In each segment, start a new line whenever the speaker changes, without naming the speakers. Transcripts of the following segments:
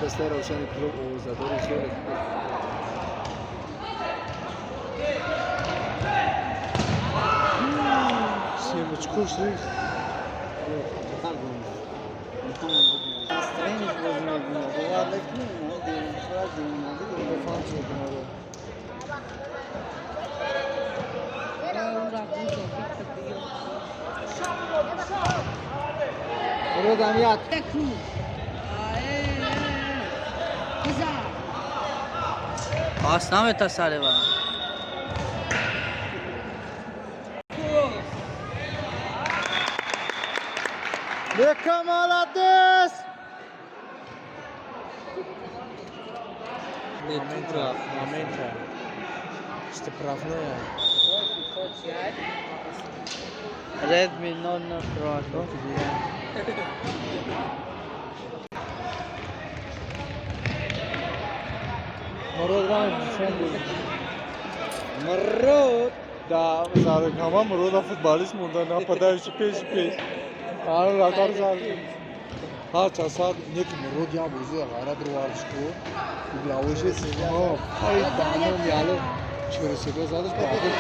دسته روشن کلوب و زدار شده سیمچکوش نیست
Strange bozma ediyor. Bu varlık mı? Ne diyelim? Şurada diyelim. Bir defans ediyor.
Burada mı yat?
Aslan ve tasarı var.
Ne kamaladız?
Ne tutra?
Момента. İşte правное.
Redmi Note Pro.
Мород Мород. Да, зары кама Морода футболист мунда нападающий пеш. Ар ракар зары. Ҳар часад неки Мород я бузи гара друаршку. Главоше сено. Ай даном яло. Через себя задаш бабы.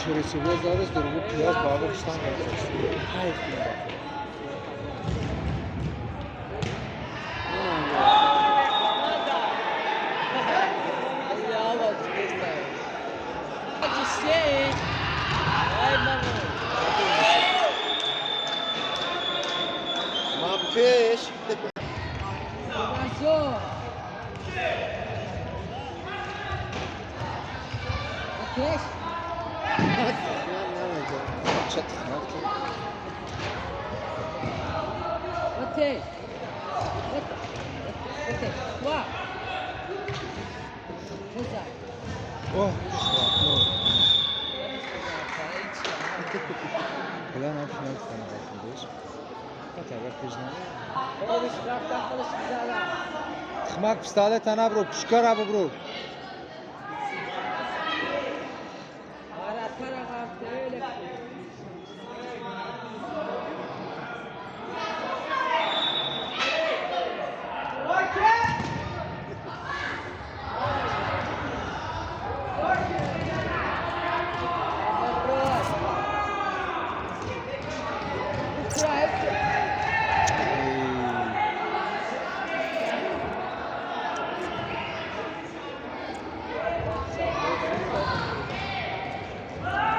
Через себя задаш другу пияз бабы штан. Ай. Fish.
Fish.
اوکی اوکی وا بزن
اوه الان هم فینال کنه باشیدش قطعا پیشنهاد
خودش رفتن خودش زدن
تخمک pistolet tana bro pushkar abi bro
آره طرف خیلی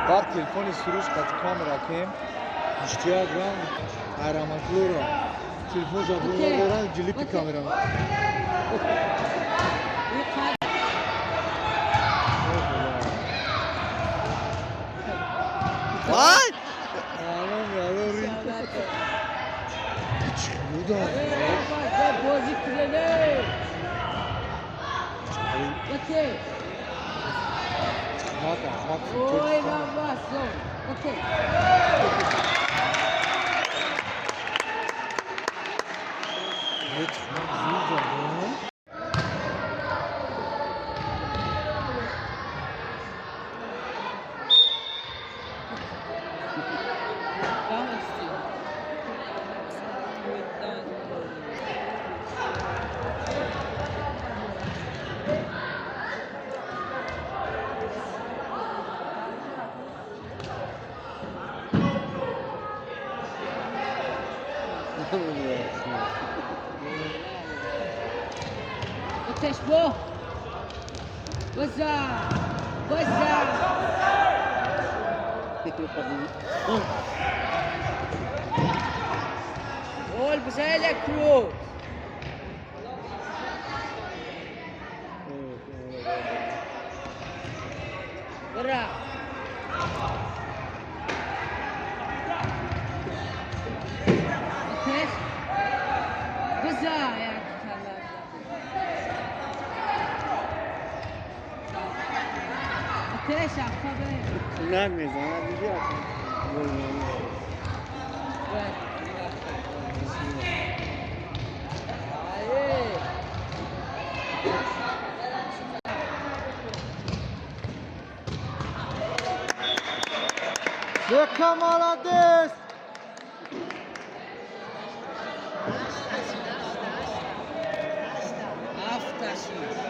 بعد تلفن سروش قد کامera کم اشتیاق رام aramaklı ram telefon zabırlar ram cilik kamera
Vay!
anam ya ring çıkıyor
بازی کنه اوکی
Ahmak
اوی بابا سو اوکی
Ne çıkmak zil canım
Tam istiyor. Ateş bu. Baza. Baza. Gol bize elektro. Bra. Ateş. Baza ya. Ateş akabı.
Bunlar ne zaman biliyor musun?
Evet. Hayır.
Jaka молодец
Haftaşı.